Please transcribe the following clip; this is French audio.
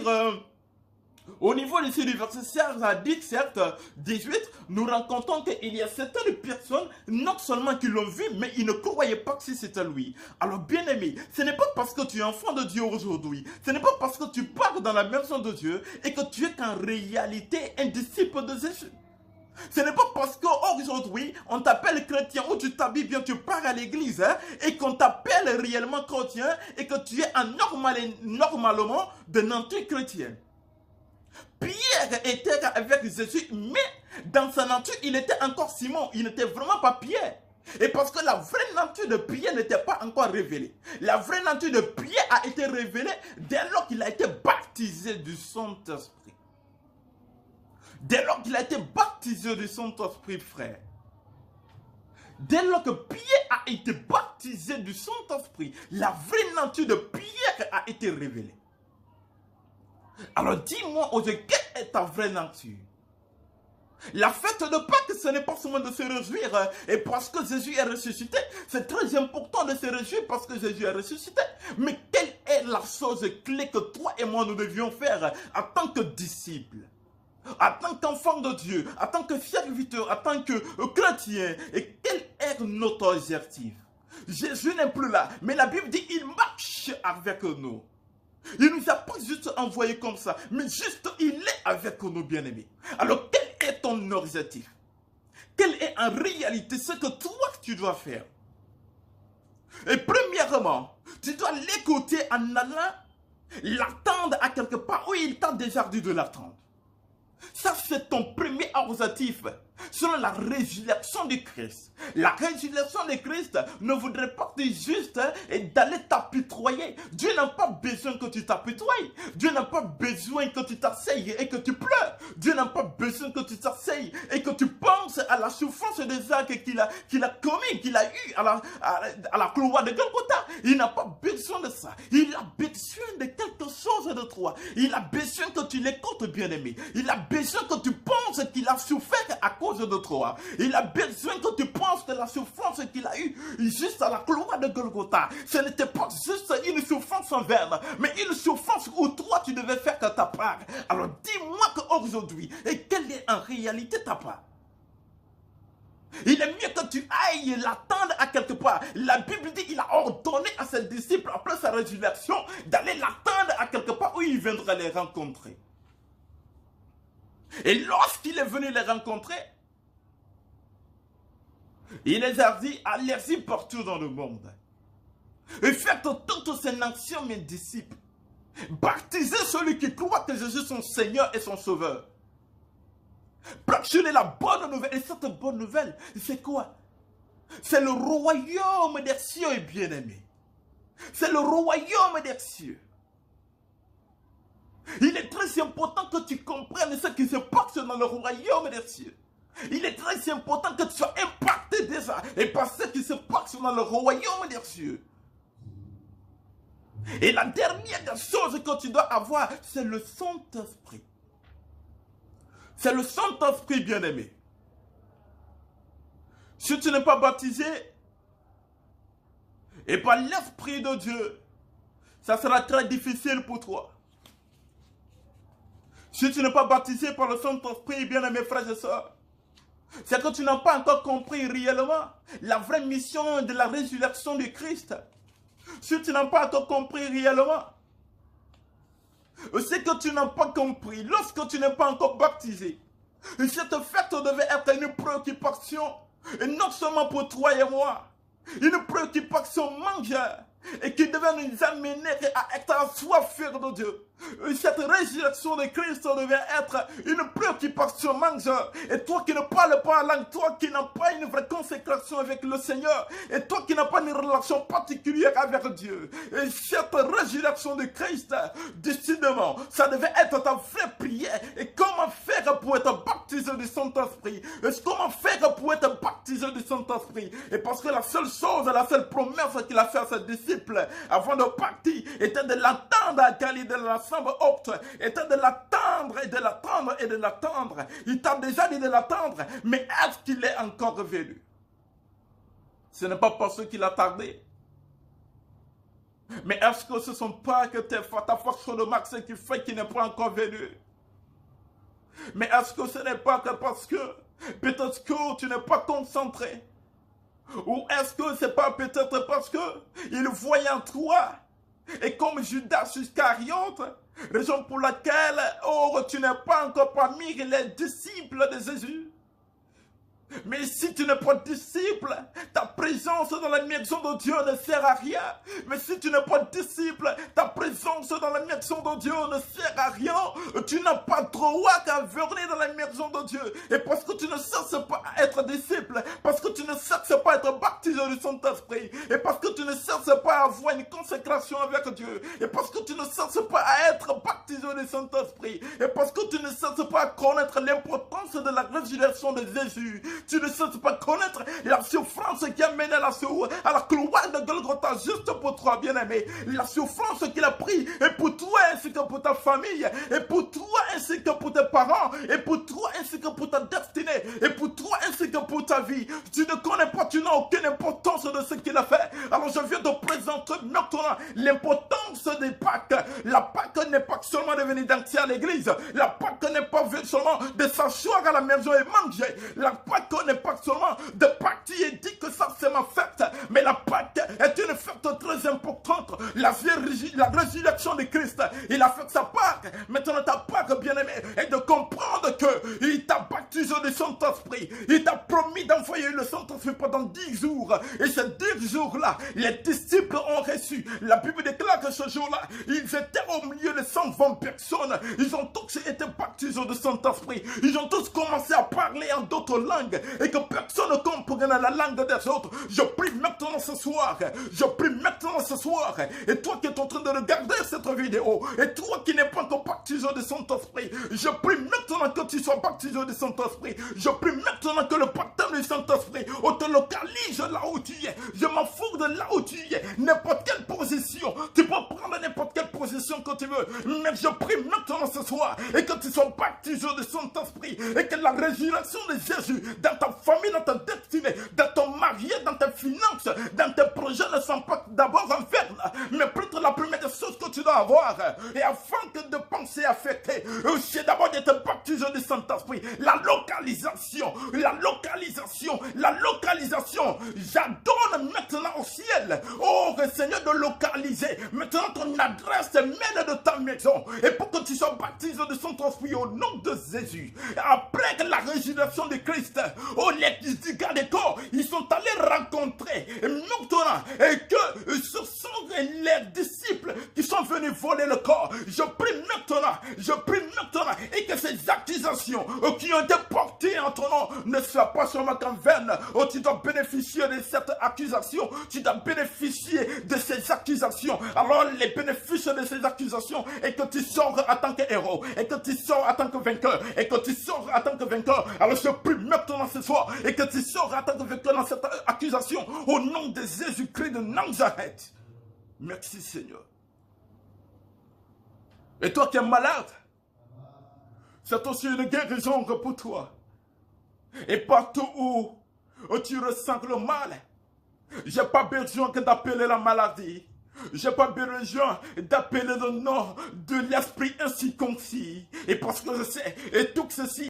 lire au niveau de ce verset 16 à 17, 18, nous rencontrons qu'il y a certaines personnes, non seulement qui l'ont vu, mais ils ne croyaient pas que c'était lui. Alors bien aimé, ce n'est pas parce que tu es enfant de Dieu aujourd'hui, ce n'est pas parce que tu pars dans la maison de Dieu et que tu es qu'en réalité un disciple de Jésus. Ce n'est pas parce qu'aujourd'hui, on t'appelle chrétien ou tu t'habilles bien, tu pars à l'église et qu'on t'appelle réellement chrétien et que tu es normalement de nature chrétienne. Pierre était avec Jésus, mais dans sa nature, il était encore Simon. Il n'était vraiment pas Pierre. Et parce que la vraie nature de Pierre n'était pas encore révélée. La vraie nature de Pierre a été révélée dès lors qu'il a été baptisé du Saint-Esprit. Dès lors qu'il a été baptisé du Saint-Esprit, frère. Dès lors que Pierre a été baptisé du Saint-Esprit, la vraie nature de Pierre a été révélée. Alors dis-moi aujourd'hui, quelle est ta vraie nature? La fête de Pâques, ce n'est pas seulement de se réjouir, et parce que Jésus est ressuscité, c'est très important de se réjouir parce que Jésus est ressuscité. Mais quelle est la chose clé que toi et moi nous devions faire en tant que disciples, en tant qu'enfants de Dieu, en tant que serviteurs, en tant que chrétiens? Et quel est notre objectif? Jésus n'est plus là, mais la Bible dit qu'il marche avec nous. Il ne nous a pas juste envoyé comme ça, mais juste il est avec nous, bien-aimés. Alors quel est ton objectif? Quel est en réalité ce que toi tu dois faire? Et premièrement, tu dois l'écouter en allant l'attendre à quelque part où il t'a déjà dit de l'attendre. Ça, c'est ton premier objectif, selon la résurrection du Christ. La résurrection du Christ ne voudrait pas que tu juste d'aller t'apitoyer. Dieu n'a pas besoin que tu t'apitoies. Dieu n'a pas besoin que tu t'asseyes et que tu pleures. Dieu n'a pas besoin que tu t'asseyes et que tu penses à la souffrance des actes qu'il a commis, qu'il a eu à la croix de Golgotha. Il n'a pas besoin de ça. Il a besoin de quelque chose de toi. Il a besoin que tu l'écoutes, bien-aimé. Il a besoin que tu penses qu'il a souffert à cause de toi. Il a besoin que tu penses de la souffrance qu'il a eue juste à la croix de Golgotha. Ce n'était pas juste une souffrance en vain, mais une souffrance où toi tu devais faire ta part. Alors dis-moi qu'aujourd'hui, et quelle est en réalité ta part? Il est mieux que tu ailles l'attendre à quelque part. La Bible dit qu'il a ordonné à ses disciples, après sa résurrection, d'aller l'attendre à quelque part où il viendra les rencontrer. Et lorsqu'il est venu les rencontrer, il les a dit, allez-y partout dans le monde. Et faites toutes ces nations mes disciples. Baptisez celui qui croit que Jésus est son Seigneur et son Sauveur. Proclamez la bonne nouvelle. Et cette bonne nouvelle, c'est quoi? C'est le royaume des cieux, bien-aimé. C'est le royaume des cieux. Il est très important que tu comprennes ce qui se passe dans le royaume des cieux. Il est très important que tu sois impacté déjà et par ce qui se passe dans le royaume des cieux. Et la dernière chose que tu dois avoir, c'est le Saint-Esprit. C'est le Saint-Esprit, bien-aimé. Si tu n'es pas baptisé, et par l'Esprit de Dieu, ça sera très difficile pour toi. Si tu n'es pas baptisé par le Saint-Esprit, bien-aimés frères et sœurs, c'est que tu n'as pas encore compris réellement la vraie mission de la résurrection du Christ. Si tu n'as pas encore compris réellement, c'est que tu n'as pas compris lorsque tu n'es pas encore baptisé. Cette fête devait être une préoccupation, et non seulement pour toi et moi, une préoccupation majeure, et qui devait nous amener à être assoiffés de Dieu. Cette résurrection de Christ devait être une préoccupation majeure. Et toi qui ne parles pas la langue, toi qui n'as pas une vraie consécration avec le Seigneur, et toi qui n'as pas une relation particulière avec Dieu, et cette résurrection de Christ, décidément, ça devait être ta vraie prière. Et comment faire pour être baptisé du Saint-Esprit? Et comment faire pour être baptisé du Saint-Esprit? Et parce que la seule chose, la seule promesse qu'il a fait à ses disciples avant de partir était de l'attendre à Galilée de la haute, était de l'attendre et de l'attendre et de l'attendre. Il t'a déjà dit de l'attendre, mais est-ce qu'il est encore venu? Ce n'est pas parce qu'il a tardé. Mais est-ce que ce ne sont pas que ta force de max qui fait qu'il n'est pas encore venu? Mais est-ce que ce n'est pas que parce que peut-être que tu n'es pas concentré? Ou est-ce que c'est pas peut-être parce que il voyait en toi? Et comme Judas Iscariote, raison pour laquelle, oh, tu n'es pas encore parmi les disciples de Jésus. Mais si tu n'es pas disciple, ta présence dans la maison de Dieu ne sert à rien. Mais si tu n'es pas disciple, ta présence dans la maison de Dieu ne sert à rien. Tu n'as pas droit qu'à venir dans la maison de Dieu. Et parce que tu ne cherches pas à être disciple, parce que tu ne cherches pas à être baptisé du Saint-Esprit, et parce que tu ne cherches pas à avoir une consécration avec Dieu, et parce que tu ne cherches pas à être baptisé du Saint-Esprit, et parce que tu ne cherches pas à connaître l'importance de la résurrection de Jésus, tu ne sais pas connaître la souffrance qui a mené à la gloire de Golgotha juste pour toi, bien-aimé. La souffrance qu'il a pris, et pour toi ainsi que pour ta famille, et pour toi ainsi que pour tes parents, et pour toi ainsi que pour ta destinée, et pour toi ainsi que pour ta vie. Tu ne connais pas, tu n'as aucune importance de ce qu'il a fait. Alors je viens te présenter maintenant l'importance des Pâques. La Pâques n'est pas seulement de venir danser à l'église. La Pâques n'est pas seulement de s'asseoir à la maison et manger. La Pâques n'est pas seulement de partir et dire que ça c'est ma fête, mais la Pâques est une fête très importante. La résurrection de Christ, il a fait sa Pâques. Maintenant ta Pâques, bien-aimé, est de comprendre qu'il t'a baptisé du Saint-Esprit. Il t'a promis d'envoyer le Saint-Esprit pendant 10 jours. Et ces 10 jours-là, les disciples ont reçu. La Bible déclare que ce jour-là, ils étaient au milieu de 120 personnes. Ils ont tous été baptisés du Saint-Esprit. Ils ont tous commencé à parler en d'autres langues. Et que personne ne comprenne la langue des autres. Je prie maintenant ce soir. Je prie maintenant ce soir. Et toi qui es en train de regarder cette vidéo. Et toi qui n'es pas encore baptisé du Saint-Esprit. Je prie maintenant que tu sois baptisé du Saint-Esprit. Je prie maintenant que le baptême du Saint-Esprit te localise là où tu es. Je m'en fous de là où tu es. N'importe quelle position. Tu peux prendre n'importe quelle position que tu veux. Mais je prie maintenant ce soir. Et que tu sois baptisé du Saint-Esprit. Et que la résurrection de Jésus dans ta famille, dans ta destinée, dans ton mariage, dans tes finances, dans tes projets ne sont pas d'abord envers, mais plutôt la première des choses que tu dois avoir. Et afin que de penser à fêter, c'est d'abord d'être baptisé du Saint-Esprit. La localisation, la localisation, la localisation. J'adore maintenant au ciel, oh Seigneur, de localiser maintenant ton adresse mail de ta maison. Et pour que tu sois baptisé du Saint-Esprit au nom de Jésus. Après que la résurrection de Christ, oh les gardes des corps, ils sont allés rencontrer maintenant et que ce sont les disciples qui sont venus voler le corps. Je prie maintenant et que ces accusations qui ont été portées en ton nom ne soient pas seulement qu'en vaine. Oh, tu dois bénéficier de cette accusation, tu dois bénéficier de ces accusations. Alors les bénéfices de ces accusations est que tu sors en tant que héros, et que tu sors en tant que vainqueur, et que tu sors en tant que vainqueur. Alors je prie maintenant ce soir et que tu sors en tant que vainqueur dans cette accusation au nom de Jésus-Christ de Nazareth. Merci Seigneur. Et toi qui es malade, c'est aussi une guérison pour toi. Et partout où tu ressens le mal, j'ai pas besoin que d'appeler la maladie. J'ai pas besoin d'appeler le nom de l'esprit incirconcis. Et parce que je sais, et tout ceci